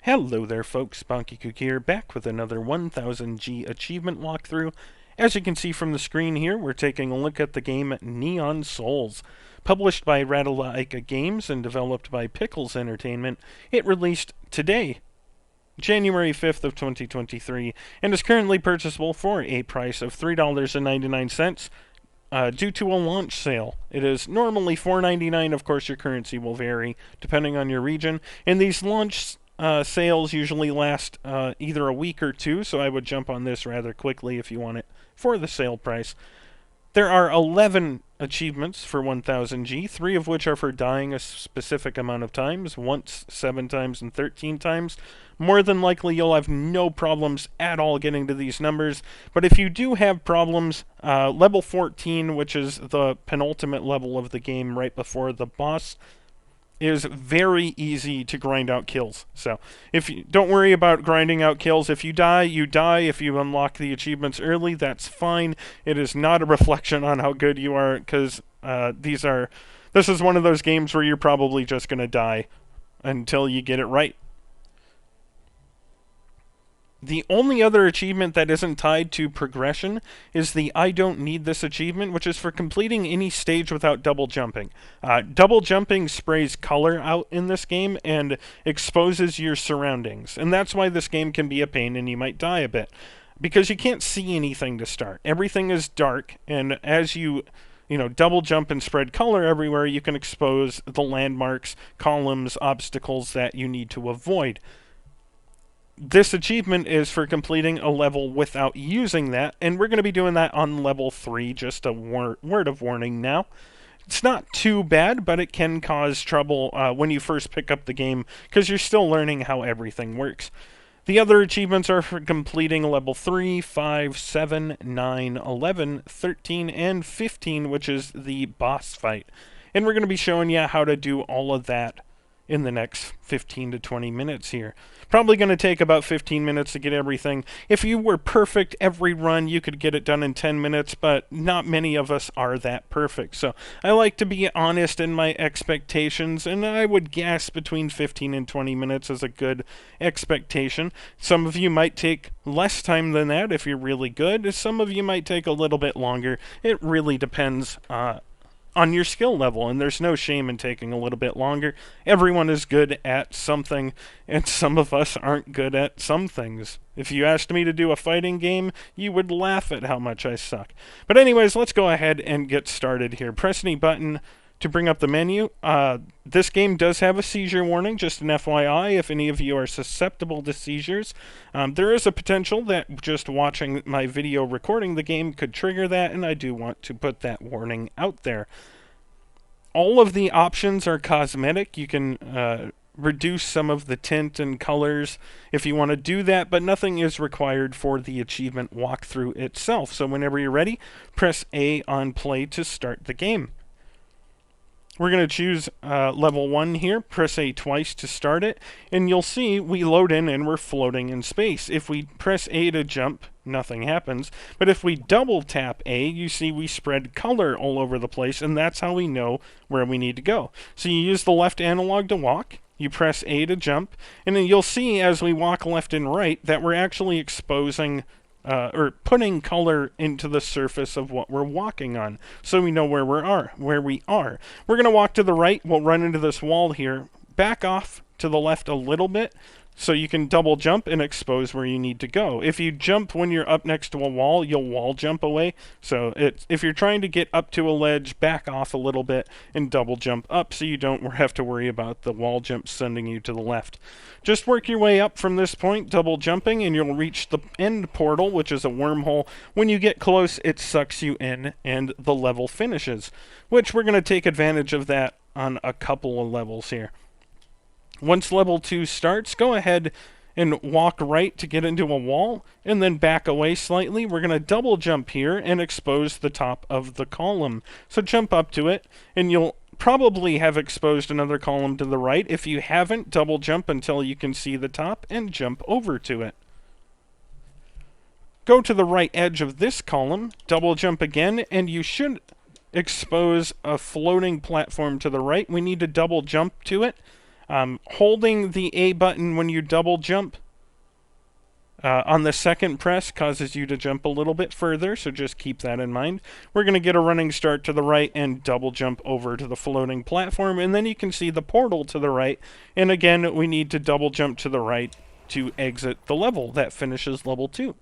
Hello there folks, Bonky here, back with another 1000G achievement walkthrough. As you can see from the screen here, we're taking a look at the game Neon Souls. Published by Ratalaika Games and developed by Pickles Entertainment, it released today, January 5th of 2023, and is currently purchasable for a price of $3.99. Due to a launch sale. It is normally $4.99. Of course, your currency will vary depending on your region. And these launch sales usually last either a week or two, so I would jump on this rather quickly if you want it for the sale price. There are 11 achievements for 1000G, 3 of which are for dying a specific amount of times, once, 7 times, and 13 times. More than likely, you'll have no problems at all getting to these numbers, but if you do have problems, level 14, which is the penultimate level of the game right before the boss, is very easy to grind out kills. So if you don't worry about grinding out kills. If you die, you die. If you unlock the achievements early, that's fine. It is not a reflection on how good you are, because this is one of those games where you're probably just going to die until you get it right. The only other achievement that isn't tied to progression is the I don't need this achievement, which is for completing any stage without double jumping. Double jumping sprays color out in this game and exposes your surroundings. And that's why this game can be a pain and you might die a bit. Because you can't see anything to start. Everything is dark, and as you double jump and spread color everywhere, you can expose the landmarks, columns, obstacles that you need to avoid. This achievement is for completing a level without using that, and we're going to be doing that on level 3, just a word of warning now. It's not too bad, but it can cause trouble when you first pick up the game, because you're still learning how everything works. The other achievements are for completing level 3, 5, 7, 9, 11, 13, and 15, which is the boss fight. And we're going to be showing you how to do all of that in the next 15 to 20 minutes here. Probably going to take about 15 minutes to get everything. If you were perfect every run, you could get it done in 10 minutes, but not many of us are that perfect. So I like to be honest in my expectations, and I would guess between 15 and 20 minutes is a good expectation. Some of you might take less time than that if you're really good. Some of you might take a little bit longer. It really depends on your skill level, and there's no shame in taking a little bit longer. Everyone is good at something, and some of us aren't good at some things. If you asked me to do a fighting game, you would laugh at how much I suck. But anyways, let's go ahead and get started here. Press any button to bring up the menu. This game does have a seizure warning, just an FYI, if any of you are susceptible to seizures. There is a potential that just watching my video recording the game could trigger that, and I do want to put that warning out there. All of the options are cosmetic. You can reduce some of the tint and colors if you want to do that, but nothing is required for the achievement walkthrough itself. So whenever you're ready, press A on play to start the game. We're going to choose level 1 here, press A twice to start it, and you'll see we load in and we're floating in space. If we press A to jump, nothing happens, but if we double tap A, you see we spread color all over the place, and that's how we know where we need to go. So you use the left analog to walk, you press A to jump, and then you'll see as we walk left and right that we're actually exposing or putting color into the surface of what we're walking on, so we know where we are. We're going to walk to the right, we'll run into this wall here, back off to the left a little bit, so you can double jump and expose where you need to go. If you jump when you're up next to a wall, you'll wall jump away. So if you're trying to get up to a ledge, back off a little bit and double jump up so you don't have to worry about the wall jump sending you to the left. Just work your way up from this point, double jumping, and you'll reach the end portal, which is a wormhole. When you get close, it sucks you in and the level finishes, which we're going to take advantage of that on a couple of levels here. Once level 2 starts, go ahead and walk right to get into a wall, and then back away slightly. We're going to double jump here and expose the top of the column. So jump up to it, and you'll probably have exposed another column to the right. If you haven't, double jump until you can see the top, and jump over to it. Go to the right edge of this column, double jump again, and you should expose a floating platform to the right. We need to double jump to it. Holding the A button when you double jump on the second press causes you to jump a little bit further, so just keep that in mind. We're going to get a running start to the right and double jump over to the floating platform, and then you can see the portal to the right. And again, we need to double jump to the right to exit the level. That finishes level 2.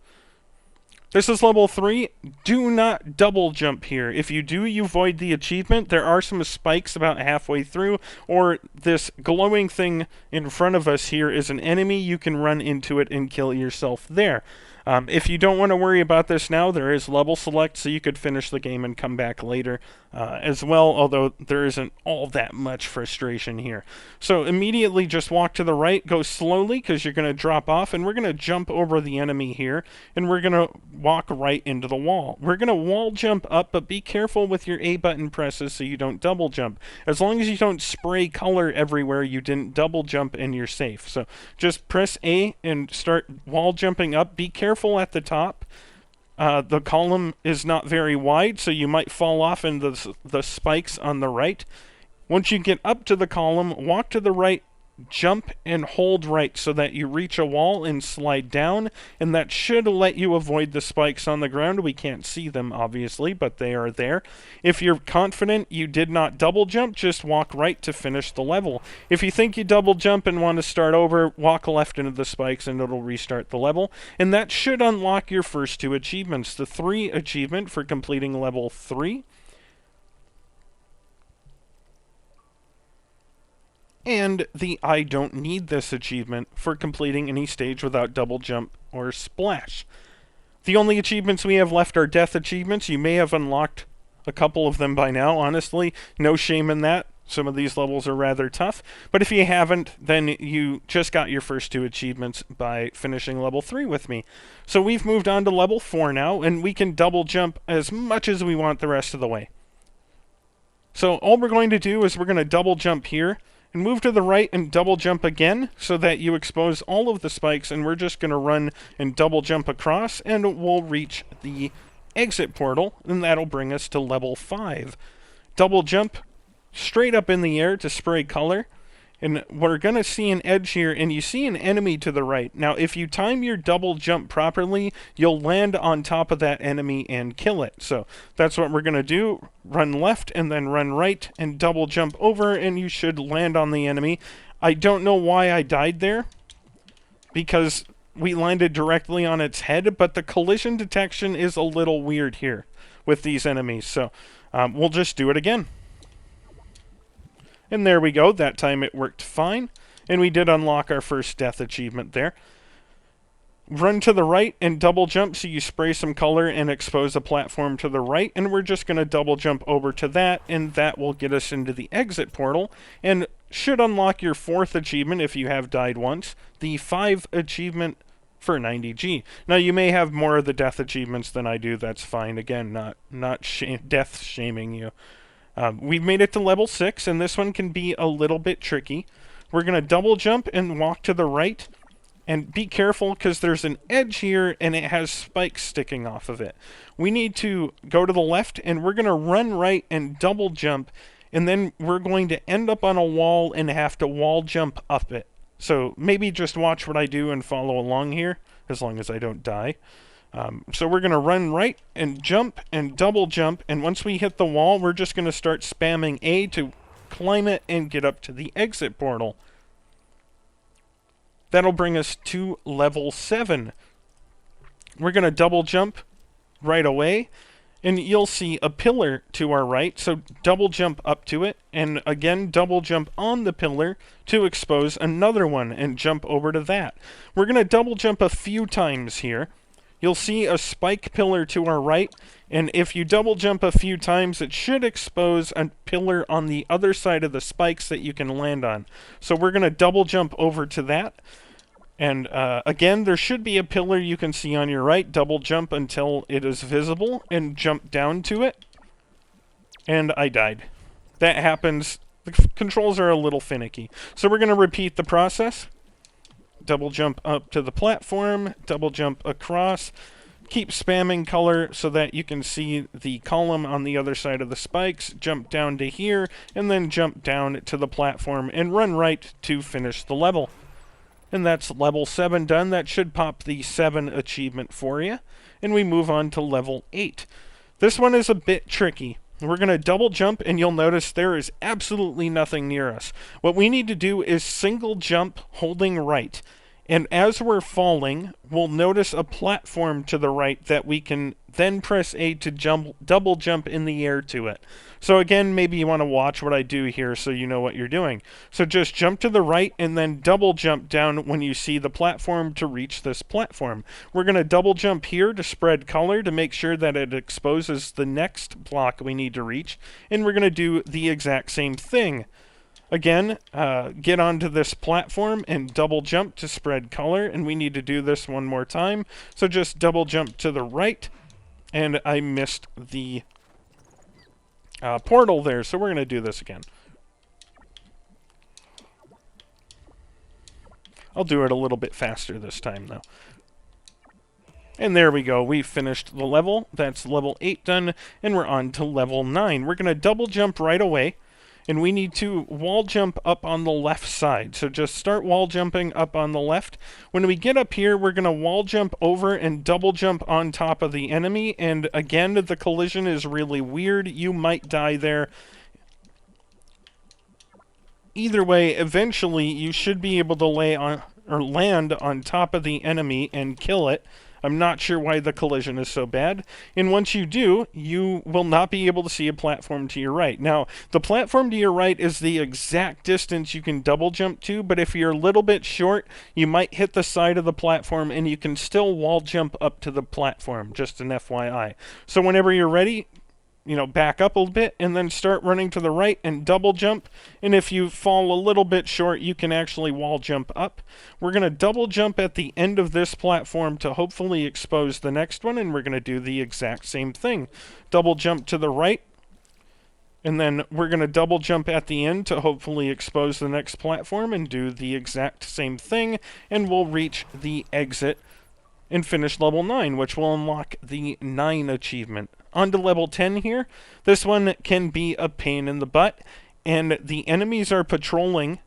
This is level 3. Do not double jump here. If you do, you void the achievement. There are some spikes about halfway through, or this glowing thing in front of us here is an enemy. You can run into it and kill yourself there. If you don't want to worry about this now, there is level select, so you could finish the game and come back later as well, although there isn't all that much frustration here. So immediately just walk to the right, go slowly because you're going to drop off, and we're going to jump over the enemy here, and we're going to walk right into the wall. We're going to wall jump up, but be careful with your A button presses so you don't double jump. As long as you don't spray color everywhere, you didn't double jump and you're safe. So just press A and start wall jumping up. Be careful at the top. The column is not very wide, so you might fall off in the spikes on the right. Once you get up to the column, walk to the right, jump and hold right so that you reach a wall and slide down, and that should let you avoid the spikes on the ground. We can't see them, obviously, but they are there. If you're confident you did not double jump, just walk right to finish the level. If you think you double jump and want to start over, walk left into the spikes and it'll restart the level, and that should unlock your first 2 achievements. The 3 achievement for completing level 3, and the I don't need this achievement for completing any stage without double jump or splash. The only achievements we have left are death achievements. You may have unlocked a couple of them by now, honestly. No shame in that. Some of these levels are rather tough. But if you haven't, then you just got your first 2 achievements by finishing level 3 with me. So we've moved on to level 4 now, and we can double jump as much as we want the rest of the way. So all we're going to do is we're going to double jump here, and move to the right and double jump again so that you expose all of the spikes, and we're just going to run and double jump across, and we'll reach the exit portal, and that'll bring us to level 5. Double jump straight up in the air to spray color, and we're going to see an edge here, and you see an enemy to the right. Now, if you time your double jump properly, you'll land on top of that enemy and kill it. So that's what we're going to do. Run left and then run right and double jump over, and you should land on the enemy. I don't know why I died there, because we landed directly on its head, but the collision detection is a little weird here with these enemies. So we'll just do it again. And there we go. That time it worked fine. And we did unlock our first death achievement there. Run to the right and double jump so you spray some color and expose a platform to the right. And we're just going to double jump over to that, and that will get us into the exit portal. And should unlock your 4th achievement if you have died once. The 5 achievement for 90G. Now, you may have more of the death achievements than I do. That's fine. Again, not death shaming you. We've made it to level 6, and this one can be a little bit tricky. We're going to double jump and walk to the right, and be careful because there's an edge here, and it has spikes sticking off of it. We need to go to the left, and we're going to run right and double jump, and then we're going to end up on a wall and have to wall jump up it. So maybe just watch what I do and follow along here, as long as I don't die. So we're going to run right and jump and double jump, and once we hit the wall, we're just going to start spamming A to climb it and get up to the exit portal. That'll bring us to level 7. We're going to double jump right away, and you'll see a pillar to our right, so double jump up to it, and again double jump on the pillar to expose another one and jump over to that. We're going to double jump a few times here. You'll see a spike pillar to our right, and if you double jump a few times, it should expose a pillar on the other side of the spikes that you can land on. So we're going to double jump over to that, and again, there should be a pillar you can see on your right. Double jump until it is visible, and jump down to it, and I died. That happens. The controls are a little finicky. So we're going to repeat the process. Double jump up to the platform, double jump across, keep spamming color so that you can see the column on the other side of the spikes, jump down to here, and then jump down to the platform and run right to finish the level. And that's level 7 done. That should pop the 7 achievement for you. And we move on to level 8. This one is a bit tricky. We're going to double jump, and you'll notice there is absolutely nothing near us. What we need to do is single jump holding right. And as we're falling, we'll notice a platform to the right that we can then press A to double jump in the air to it. So again, maybe you want to watch what I do here so you know what you're doing. So just jump to the right and then double jump down when you see the platform to reach this platform. We're going to double jump here to spread color to make sure that it exposes the next block we need to reach. And we're going to do the exact same thing. Again, get onto this platform and double jump to spread color, and we need to do this one more time. So just double jump to the right, and I missed the portal there, so we're going to do this again. I'll do it a little bit faster this time, though. And there we go, we finished the level. That's level 8 done, and we're on to level 9. We're going to double jump right away. And we need to wall jump up on the left side. So just start wall jumping up on the left. When we get up here, we're going to wall jump over and double jump on top of the enemy. And again, the collision is really weird. You might die there. Either way, eventually you should be able to land on top of the enemy and kill it. I'm not sure why the collision is so bad. And once you do, you will not be able to see a platform to your right. Now, the platform to your right is the exact distance you can double jump to, but if you're a little bit short, you might hit the side of the platform and you can still wall jump up to the platform, just an FYI. So whenever you're ready, back up a little bit and then start running to the right and double jump. And if you fall a little bit short, you can actually wall jump up. We're going to double jump at the end of this platform to hopefully expose the next one, and we're going to do the exact same thing. Double jump to the right, and then we're going to double jump at the end to hopefully expose the next platform and do the exact same thing, and we'll reach the exit and finish level 9, which will unlock the 9 achievement. On to level 10 here. This one can be a pain in the butt, and the enemies are patrolling.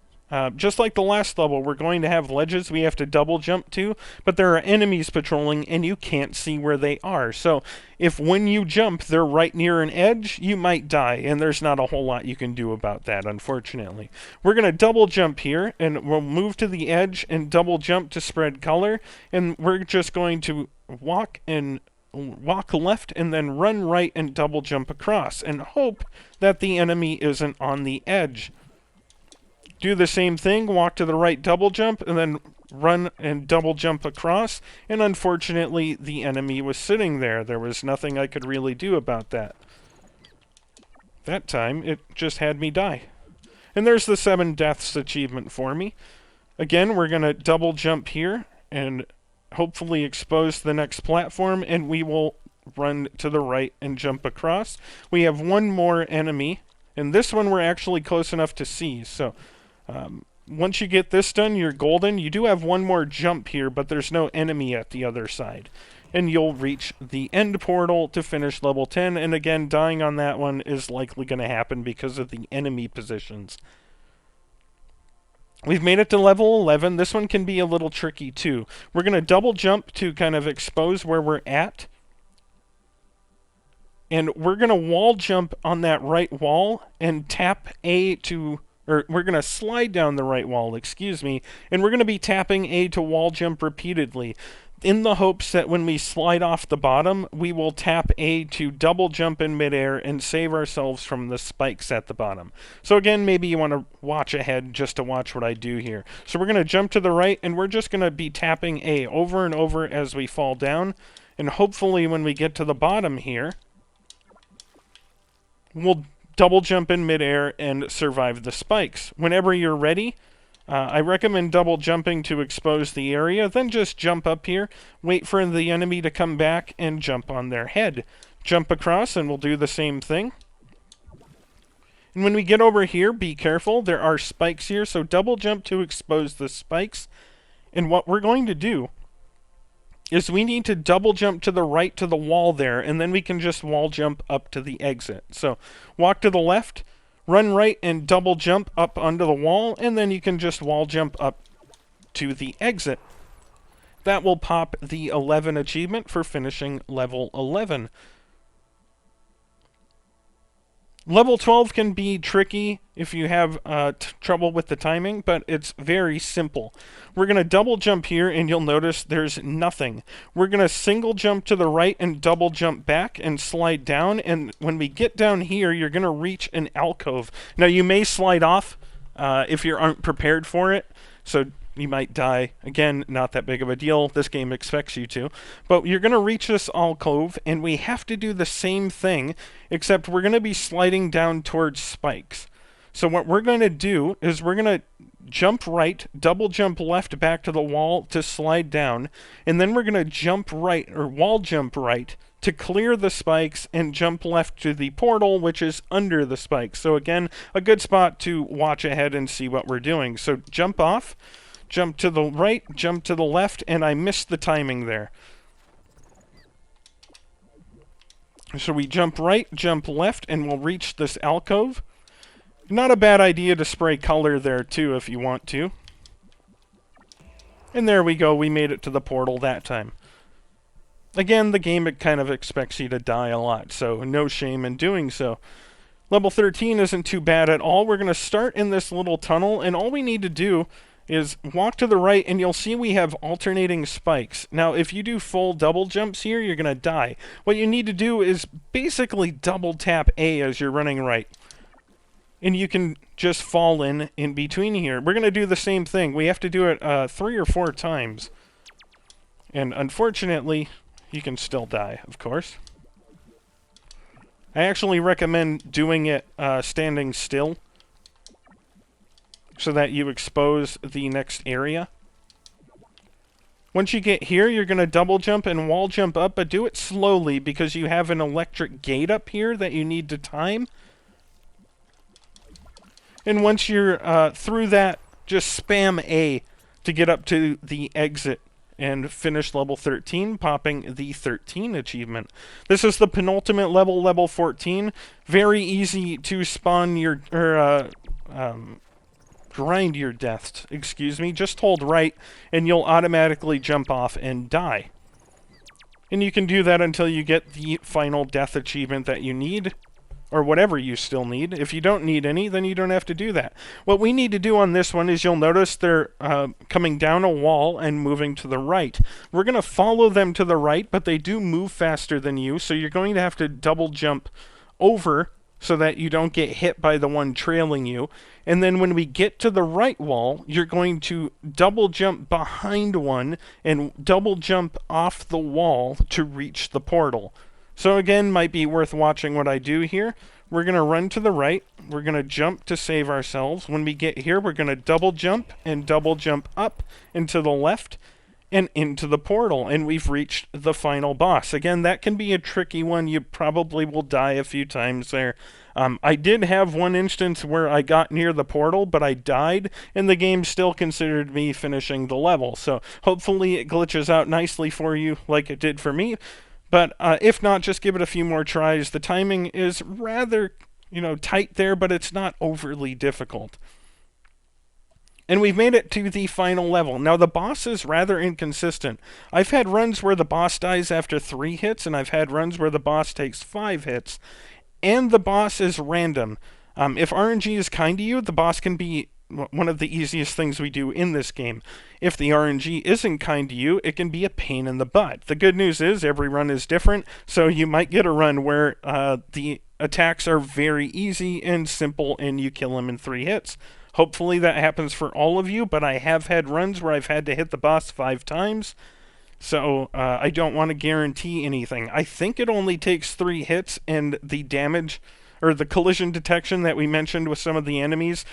Just like the last level, we're going to have ledges we have to double jump to, but there are enemies patrolling, and you can't see where they are. So if when you jump, they're right near an edge, you might die, and there's not a whole lot you can do about that, unfortunately. We're going to double jump here, and we'll move to the edge and double jump to spread color, and we're just going to walk left and then run right and double jump across and hope that the enemy isn't on the edge. Do the same thing, walk to the right, double jump, and then run and double jump across, and unfortunately the enemy was sitting there. There was nothing I could really do about that. That time it just had me die. And there's the 7 deaths achievement for me. Again, we're going to double jump here and hopefully expose the next platform, and we will run to the right and jump across. We have one more enemy, and this one we're actually close enough to see. So once you get this done, you're golden. You do have one more jump here, but there's no enemy at the other side. And you'll reach the end portal to finish level 10. And again, dying on that one is likely going to happen because of the enemy positions. We've made it to level 11. This one can be a little tricky too. We're going to double jump to kind of expose where we're at. And we're going to wall jump on that right wall and tap A to... or we're going to slide down the right wall, and we're going to be tapping A to wall jump repeatedly in the hopes that when we slide off the bottom, we will tap A to double jump in midair and save ourselves from the spikes at the bottom. So again, maybe you want to watch ahead just to watch what I do here. So we're going to jump to the right, and we're just going to be tapping A over and over as we fall down, and hopefully when we get to the bottom here, we'll double jump in midair and survive the spikes. Whenever you're ready, I recommend double jumping to expose the area, then just jump up here, wait for the enemy to come back, and jump on their head. Jump across, and we'll do the same thing. And when we get over here, be careful, there are spikes here, so double jump to expose the spikes. And what we're going to do is we need to double jump to the right to the wall there, and then we can just wall jump up to the exit. So walk to the left, run right, and double jump up onto the wall, and then you can just wall jump up to the exit. That will pop the 11 achievement for finishing level 11. Level 12 can be tricky if you have trouble with the timing, but it's very simple. We're going to double jump here, and you'll notice there's nothing. We're going to single jump to the right and double jump back and slide down, and when we get down here, you're going to reach an alcove. Now, you may slide off if you aren't prepared for it, so you might die. Again, not that big of a deal. This game expects you to. But you're going to reach this alcove, and we have to do the same thing, except we're going to be sliding down towards spikes. So what we're going to do is we're going to jump right, double jump left back to the wall to slide down, and then we're going to jump right, or wall jump right, to clear the spikes and jump left to the portal, which is under the spikes. So again, a good spot to watch ahead and see what we're doing. So jump off, jump to the right, jump to the left, and I missed the timing there. So we jump right, jump left, and we'll reach this alcove. Not a bad idea to spray color there too if you want to. And there we go, we made it to the portal that time. Again, the game kind of expects you to die a lot, so no shame in doing so. Level 13 isn't too bad at all. We're going to start in this little tunnel, and all we need to do is walk to the right, and you'll see we have alternating spikes. Now, if you do full double jumps here, you're going to die. What you need to do is basically double tap A as you're running right. And you can just fall in between here. We're going to do the same thing. We have to do it 3 or 4 times. And unfortunately, you can still die, of course. I actually recommend doing it standing still, so that you expose the next area. Once you get here, you're going to double jump and wall jump up, but do it slowly because you have an electric gate up here that you need to time. And once you're through that, just spam A to get up to the exit and finish level 13, popping the 13 achievement. This is the penultimate level, level 14. Very easy to spawn your, grind your deaths, excuse me. Just hold right, and you'll automatically jump off and die. And you can do that until you get the final death achievement that you need, or whatever you still need. If you don't need any, then you don't have to do that. What we need to do on this one is you'll notice they're coming down a wall and moving to the right. We're going to follow them to the right, but they do move faster than you, so you're going to have to double jump over so that you don't get hit by the one trailing you. And then when we get to the right wall, you're going to double jump behind one and double jump off the wall to reach the portal. So again, might be worth watching what I do here. We're going to run to the right. We're going to jump to save ourselves. When we get here, we're going to double jump and double jump up and to the left and into the portal, and we've reached the final boss. Again, that can be a tricky one. You probably will die a few times there. I did have one instance where I got near the portal, but I died, and the game still considered me finishing the level. So hopefully it glitches out nicely for you like it did for me. But if not, just give it a few more tries. The timing is rather, tight there, but it's not overly difficult. And we've made it to the final level. Now, the boss is rather inconsistent. I've had runs where the boss dies after 3 hits, and I've had runs where the boss takes 5 hits. And the boss is random. If RNG is kind to you, the boss can be one of the easiest things we do in this game. If the RNG isn't kind to you, it can be a pain in the butt. The good news is every run is different, so you might get a run where the attacks are very easy and simple, and you kill them in 3 hits. Hopefully that happens for all of you, but I have had runs where I've had to hit the boss 5 times, so I don't want to guarantee anything. I think it only takes 3 hits, and the damage, or the collision detection that we mentioned with some of the enemies,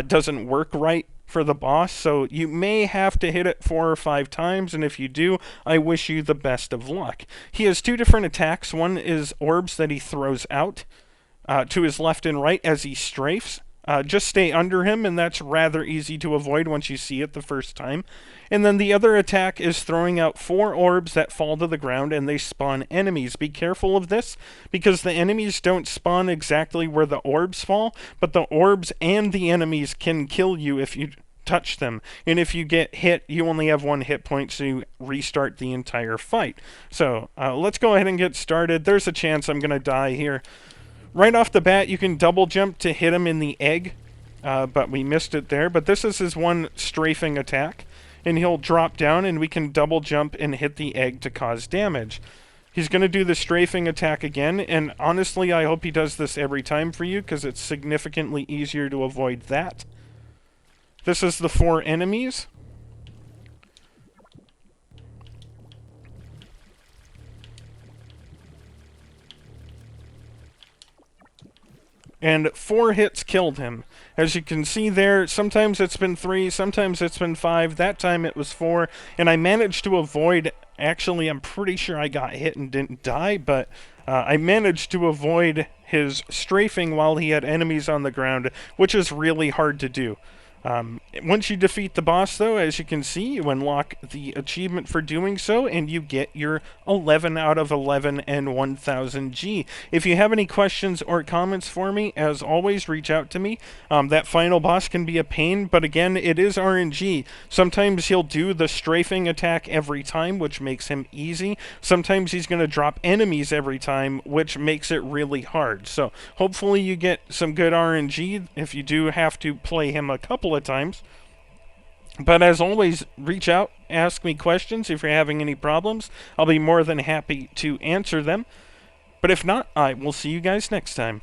doesn't work right for the boss, so you may have to hit it 4 or 5 times, and if you do, I wish you the best of luck. He has 2 different attacks. One is orbs that he throws out to his left and right as he strafes. just stay under him, and that's rather easy to avoid once you see it the first time. And then the other attack is throwing out 4 orbs that fall to the ground, and they spawn enemies. Be careful of this, because the enemies don't spawn exactly where the orbs fall, but the orbs and the enemies can kill you if you touch them. And if you get hit, you only have 1 hit point, so you restart the entire fight. So let's go ahead and get started. There's a chance I'm going to die here. Right off the bat, you can double jump to hit him in the egg, but we missed it there. But this is his one strafing attack, and he'll drop down, and we can double jump and hit the egg to cause damage. He's going to do the strafing attack again, and honestly, I hope he does this every time for you, because it's significantly easier to avoid that. This is the 4 enemies. And 4 hits killed him. As you can see there, sometimes it's been 3, sometimes it's been 5. That time it was 4, and I managed to avoid... Actually, I'm pretty sure I got hit and didn't die, but I managed to avoid his strafing while he had enemies on the ground, which is really hard to do. Once you defeat the boss, though, as you can see, you unlock the achievement for doing so, and you get your 11 out of 11 and 1000 G. If you have any questions or comments for me, as always, reach out to me. That final boss can be a pain, but again, it is RNG. Sometimes he'll do the strafing attack every time, which makes him easy. Sometimes he's going to drop enemies every time, which makes it really hard. So hopefully you get some good RNG if you do have to play him a couple of times. But as always, reach out, ask me questions if you're having any problems. I'll be more than happy to answer them. But if not, I will see you guys next time.